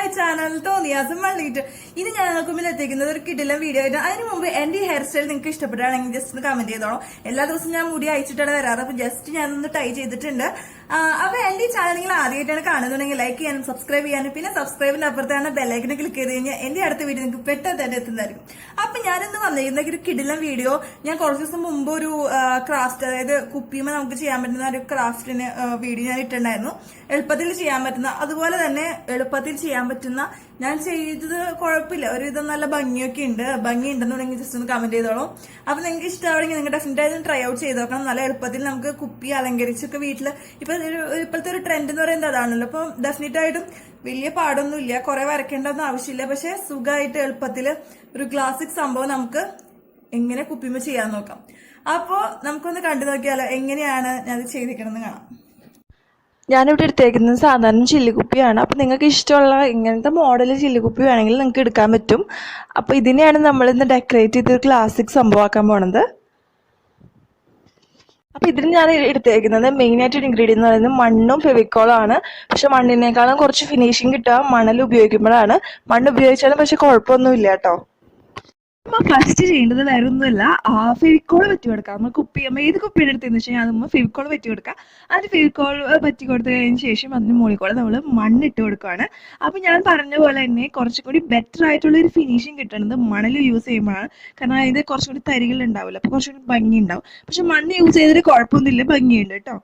My channel തോന്നിയാസം വള്ളിയിട്ട് ഇനി ഞാൻ നിങ്ങൾക്ക് മുമ്പിൽ എത്തിക്കുന്നത് ഒരു കിടിലൻ വീഡിയോ ആയിട്ട്. അതിന് മുമ്പ് എന്റെ ഈ ഹെയർ സ്റ്റൈൽ നിങ്ങൾക്ക് ഇഷ്ടപ്പെട്ടാണെങ്കിൽ ജസ്റ്റ് ഒന്ന് കമന്റ് ചെയ്തോളൂ. എല്ലാ ദിവസവും ഞാൻ മുടി അയച്ചിട്ടാണ് വരാറ്, അപ്പൊ ജസ്റ്റ് ഞാനൊന്ന് ട്രൈ ചെയ്തിട്ടുണ്ട്. അപ്പൊ എന്റെ ഈ ചാനൽ നിങ്ങൾ ആദ്യമായിട്ടാണ് കാണുന്നുണ്ടെങ്കിൽ ലൈക്ക് ചെയ്യാനും സബ്സ്ക്രൈബ് ചെയ്യാനും പിന്നെ സബ്സ്ക്രൈബിന്റെ അപ്പുറത്താണ് ബെല്ലൈക്കനെ ക്ലിക്ക് ചെയ്ത് കഴിഞ്ഞാൽ എന്റെ അടുത്ത വീഡിയോ നിങ്ങൾക്ക് പെട്ടെന്ന് തന്നെ എത്തുന്നതായിരിക്കും. അപ്പൊ ഞാനിന്ന് വന്നിരുന്ന ഒരു കിടിലൻ വീഡിയോ, ഞാൻ കുറച്ച് ദിവസം മുമ്പ് ഒരു ക്രാഫ്റ്റ്, അതായത് കുപ്പിമ നമുക്ക് ചെയ്യാൻ പറ്റുന്ന ഒരു ക്രാഫ്റ്റിന് വീഡിയോ ഞാൻ ഇട്ടിട്ടുണ്ടായിരുന്നു. എളുപ്പത്തിൽ ചെയ്യാൻ പറ്റുന്ന, അതുപോലെ തന്നെ എളുപ്പത്തിൽ ചെയ്യാൻ പറ്റുന്ന, ഞാൻ ചെയ്തത് കുഴപ്പമില്ല, ഒരുവിധം നല്ല ഭംഗിയൊക്കെ ഉണ്ട്. ഭംഗി ഉണ്ടെന്നുണ്ടെങ്കിൽ ജസ്റ്റ് ഒന്ന് കമന്റ് ചെയ്തോളൂ. അപ്പൊ നിങ്ങൾക്ക് ഇഷ്ടമാണെങ്കിൽ നിങ്ങൾ ഡെഫിനറ്റ് ആയിട്ട് ട്രൈ ഔട്ട് ചെയ്ത് നോക്കണം. നല്ല എളുപ്പത്തിൽ നമുക്ക് കുപ്പി അലങ്കരിച്ചൊക്കെ വീട്ടിൽ ഇപ്പോഴത്തെ ഒരു ട്രെൻഡ് എന്ന് പറയുന്നത് അതാണല്ലോ. അപ്പൊ ഡെഫിനറ്റ് ആയിട്ടും വലിയ പാടൊന്നുമില്ല, കുറെ വരയ്ക്കേണ്ടതൊന്നും ആവശ്യമില്ല. പക്ഷെ സുഖമായിട്ട് എളുപ്പത്തിൽ ഒരു ക്ലാസിക് സംഭവം നമുക്ക് എങ്ങനെ കുപ്പിമ ചെയ്യാൻ നോക്കാം. അപ്പോ നമുക്കൊന്ന് കണ്ടു നോക്കിയാലോ എങ്ങനെയാണ് ഞാൻ അത് ചെയ്തിരിക്കണമെന്ന് കാണാം. ഞാനിവിടെ എടുത്തേക്കുന്നത് സാധാരണ ചില്ലുകുപ്പിയാണ്. അപ്പം നിങ്ങൾക്ക് ഇഷ്ടമുള്ള ഇങ്ങനത്തെ മോഡൽ ചില്ലുകുപ്പി വേണമെങ്കിൽ നിങ്ങൾക്ക് എടുക്കാൻ പറ്റും. അപ്പോൾ ഇതിനെയാണ് നമ്മൾ ഇന്ന് ഡെക്കറേറ്റ് ചെയ്ത് ക്ലാസിക് സംഭവമാക്കാൻ പോണത്. അപ്പം ഇതിന് ഞാൻ എടുത്തേക്കുന്നത് മെയിനായിട്ടൊരു ഇൻഗ്രീഡിയൻ്റ് എന്ന് പറയുന്നത് മണ്ണും ഫെവിക്കോളും ആണ്. പക്ഷെ മണ്ണിനേക്കാളും കുറച്ച് ഫിനിഷിങ് കിട്ടുക മണൽ ഉപയോഗിക്കുമ്പോഴാണ്. മണ്ണ് ഉപയോഗിച്ചാലും പക്ഷെ കുഴപ്പമൊന്നുമില്ല കേട്ടോ. നമ്മൾ ഫസ്റ്റ് ചെയ്യേണ്ടത് വേറെ ഒന്നുമില്ല, ഫെവിക്കോൾ വെറ്റി കൊടുക്കുക. നമ്മൾ കുപ്പി, നമ്മൾ ഏത് കുപ്പിയുടെ എടുത്തതെന്ന് വെച്ച് കഴിഞ്ഞാൽ നമ്മൾ ഫെവിക്കോൾ വെറ്റി കൊടുക്കുക. അതിന് ഫെവിക്കോൾ വെറ്റി കൊടുത്തതിന് ശേഷം അതിന് മുകളിൽ കൂടെ നമ്മൾ മണ്ണിട്ട് കൊടുക്കുകയാണ്. അപ്പം ഞാൻ പറഞ്ഞ പോലെ തന്നെ കുറച്ചും കൂടി ബെറ്റർ ആയിട്ടുള്ള ഒരു ഫിനിഷിങ് കിട്ടുന്നത് മണൽ യൂസ് ചെയ്യുമ്പോഴാണ്. കാരണം ഇത് കുറച്ചും കൂടി തരികൾ ഉണ്ടാവില്ല, അപ്പോൾ കുറച്ചും കൂടി ഭംഗി ഉണ്ടാവും. പക്ഷെ മണ്ണ് യൂസ് ചെയ്തിട്ട് കുഴപ്പമൊന്നുമില്ല, ഭംഗിയുണ്ട് കേട്ടോ.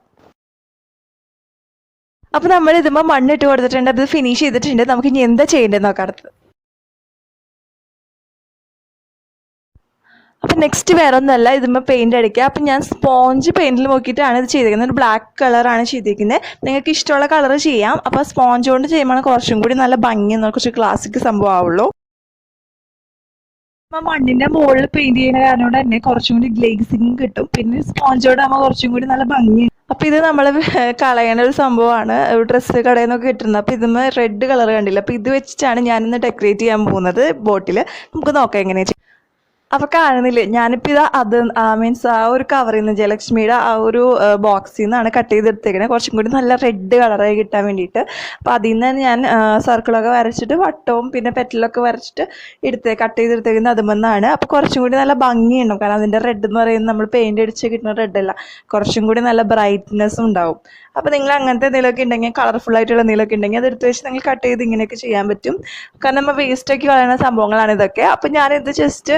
അപ്പം നമ്മൾ ഇതുമ്പോൾ മണ്ണിട്ട് കൊടുത്തിട്ടുണ്ട്, അത് ഫിനിഷ് ചെയ്തിട്ടുണ്ട്. നമുക്ക് ഇനി എന്താ ചെയ്യേണ്ടതെന്ന് നോക്കാം അടുത്തത്. അപ്പം നെക്സ്റ്റ് വേറെ ഒന്നല്ല, ഇതുമ്പോൾ പെയിന്റ് അടിക്കുക. അപ്പം ഞാൻ സ്പോഞ്ച് പെയിന്റിൽ നോക്കിയിട്ടാണ് ഇത് ചെയ്തിരിക്കുന്നത്. ഒരു ബ്ലാക്ക് കളറാണ് ചെയ്തിരിക്കുന്നത്. നിങ്ങൾക്ക് ഇഷ്ടമുള്ള കളർ ചെയ്യാം. അപ്പോൾ സ്പോഞ്ച് കൊണ്ട് ചെയ്യുമ്പോൾ കുറച്ചും കൂടി നല്ല ഭംഗി, കുറച്ച് ക്ലാസിക് സംഭവം ആവുള്ളൂ. അപ്പം മണ്ണിന്റെ മുകളിൽ പെയിന്റ് ചെയ്യുന്ന കാരണം കൊണ്ട് തന്നെ കുറച്ചും കൂടി ഗ്ലേസിങ് കിട്ടും. പിന്നെ സ്പോഞ്ചോട് ആകുമ്പോൾ കുറച്ചും കൂടി നല്ല ഭംഗി. അപ്പം ഇത് നമ്മൾ കളയേണ്ട ഒരു സംഭവമാണ്, ഡ്രസ്സ് കടയിൽ നിന്നൊക്കെ കിട്ടുന്നത്. അപ്പം ഇതുമ്പോൾ റെഡ് കളർ കണ്ടില്ല. അപ്പം ഇത് വെച്ചിട്ടാണ് ഞാനിന്ന് ഡെക്കറേറ്റ് ചെയ്യാൻ പോകുന്നത് ബോട്ടിൽ. നമുക്ക് നോക്കാം എങ്ങനെയാണ്. അപ്പൊ കാണുന്നില്ലേ, ഞാനിപ്പോൾ ഇത് അത് മീൻസ് ആ ഒരു കവറിൽ നിന്ന് ജയലക്ഷ്മിയുടെ ആ ഒരു ബോക്സിൽ നിന്നാണ് കട്ട് ചെയ്തെടുത്തേക്കണേ, കുറച്ചും കൂടി നല്ല റെഡ് കളറായി കിട്ടാൻ വേണ്ടിയിട്ട്. അപ്പോൾ അതിൽ നിന്ന് ഞാൻ സർക്കിളൊക്കെ വരച്ചിട്ട് വട്ടവും പിന്നെ പെറ്റലൊക്കെ വരച്ചിട്ട് കട്ട് ചെയ്തെടുത്തേക്കുന്നത് അതുമെന്നാണ്. അപ്പോൾ കുറച്ചും കൂടി നല്ല ഭംഗിയുണ്ടാവും. കാരണം അതിൻ്റെ റെഡ് എന്ന് പറയുന്നത് നമ്മൾ പെയിന്റ് അടിച്ച് കിട്ടുന്ന റെഡല്ല, കുറച്ചും കൂടി നല്ല ബ്രൈറ്റ്നെസ്സും ഉണ്ടാവും. അപ്പോൾ നിങ്ങൾ അങ്ങനത്തെ എന്തെങ്കിലുമൊക്കെ ഉണ്ടെങ്കിൽ, കളർഫുൾ ആയിട്ടുള്ള എന്തെങ്കിലുമൊക്കെ ഉണ്ടെങ്കിൽ അതെടുത്ത് വെച്ച് നിങ്ങൾ കട്ട് ചെയ്ത് ഇങ്ങനെയൊക്കെ ചെയ്യാൻ പറ്റും. കാരണം നമ്മൾ വേസ്റ്റൊക്കെ കളയുന്ന സംഭവങ്ങളാണ് ഇതൊക്കെ. അപ്പം ഞാനിത് ജസ്റ്റ്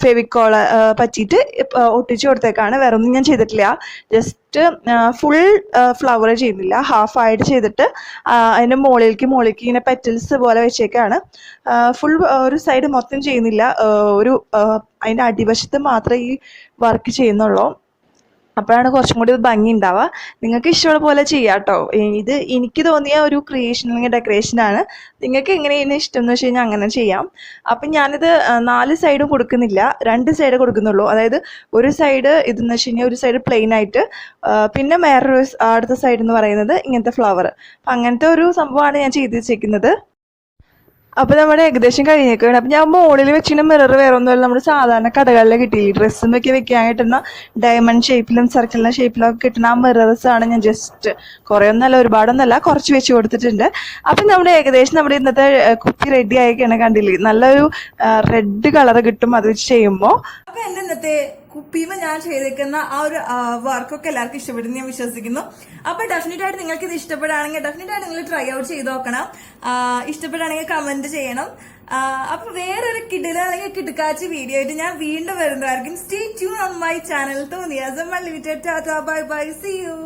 ഫെവിക്കോള് പറ്റിയിട്ട് ഒട്ടിച്ച് കൊടുത്തേക്കാണ്, വേറെ ഒന്നും ഞാൻ ചെയ്തിട്ടില്ല. ജസ്റ്റ് ഫുൾ ഫ്ലവർ ചെയ്യുന്നില്ല, ഹാഫായിട്ട് ചെയ്തിട്ട് അതിൻ്റെ മുകളിലേക്ക് ഇങ്ങനെ പെറ്റൽസ് പോലെ വെച്ചേക്കാണ്. ഫുൾ ഒരു സൈഡ് മൊത്തം ചെയ്യുന്നില്ല, ഒരു അതിൻ്റെ അടിവശത്ത് മാത്രമേ ഈ വർക്ക് ചെയ്യുന്നുള്ളൂ. അപ്പോഴാണ് കുറച്ചും കൂടി ഭംഗി ഉണ്ടാവുക. നിങ്ങൾക്ക് ഇഷ്ടമുള്ള പോലെ ചെയ്യാം കേട്ടോ. ഇത് എനിക്ക് തോന്നിയ ഒരു ക്രിയേഷൻ അല്ലെങ്കിൽ ഡെക്കറേഷനാണ്. നിങ്ങൾക്ക് എങ്ങനെയാണ് ഇഷ്ടം എന്ന് വെച്ച് കഴിഞ്ഞാൽ അങ്ങനെ ചെയ്യാം. അപ്പം ഞാനിത് 4 സൈഡും കൊടുക്കുന്നില്ല, 2 സൈഡ് കൊടുക്കുന്നുള്ളൂ. അതായത് ഒരു സൈഡ് ഇതെന്ന് വെച്ച് കഴിഞ്ഞാൽ ഒരു സൈഡ് പ്ലെയിൻ ആയിട്ട്, പിന്നെ വേറൊരു അടുത്ത സൈഡ് എന്ന് പറയുന്നത് ഇങ്ങനത്തെ ഫ്ലവർ. അപ്പം അങ്ങനത്തെ ഒരു സംഭവമാണ് ഞാൻ ചെയ്ത് വെച്ചേക്കുന്നത്. അപ്പോൾ നമ്മുടെ ഏകദേശം കഴിഞ്ഞേക്കാണ്. അപ്പം ഞാൻ മുകളിൽ വെച്ചിട്ട് മിറർ വേറെ ഒന്നുമല്ല, നമ്മുടെ സാധാരണ കടകളിൽ കിട്ടിയില്ല, ഡ്രസ്സുമൊക്കെ വെക്കാൻ കിട്ടുന്ന ഡയമണ്ട് ഷേപ്പിലും സർക്കിളിൻ്റെ ഷേപ്പിലും ഒക്കെ കിട്ടുന്ന ആ മിറേഴ്സാണ് ഞാൻ ജസ്റ്റ് കുറേ ഒന്നല്ല, ഒരുപാടൊന്നല്ല, കുറച്ച് വെച്ച് കൊടുത്തിട്ടുണ്ട്. അപ്പം നമ്മുടെ ഏകദേശം നമ്മുടെ ഇന്നത്തെ കുപ്പി റെഡി ആയിക്കാണ്. കണ്ടില്ലേ, നല്ലൊരു റെഡ് കളർ കിട്ടും അത് വെച്ച് ചെയ്യുമ്പോൾ. അപ്പൊ എന്റെ ഇന്നത്തെ കുപ്പിമ ഞാൻ ചെയ്തേക്കുന്ന ആ ഒരു വർക്കൊക്കെ എല്ലാവർക്കും ഇഷ്ടപ്പെടുന്നു ഞാൻ വിശ്വസിക്കുന്നു. അപ്പൊ ഡെഫിനറ്റ് ആയിട്ട് നിങ്ങൾക്ക് ഇത് ഇഷ്ടപ്പെടുകയാണെങ്കിൽ ഡെഫിനറ്റ് ആയിട്ട് നിങ്ങൾ ട്രൈ ഔട്ട് ചെയ്ത് നോക്കണം. ഇഷ്ടപ്പെടുകയാണെങ്കിൽ കമന്റ് ചെയ്യണം. അപ്പൊ വേറൊരു കിടില അല്ലെങ്കിൽ കിടുക്കാച്ചി വീഡിയോ ആയിട്ട് ഞാൻ വീണ്ടും വരുന്നതായിരിക്കും. Stay tune on my channel തോന്നിയാസം unlimited. Tata bye bye, see U.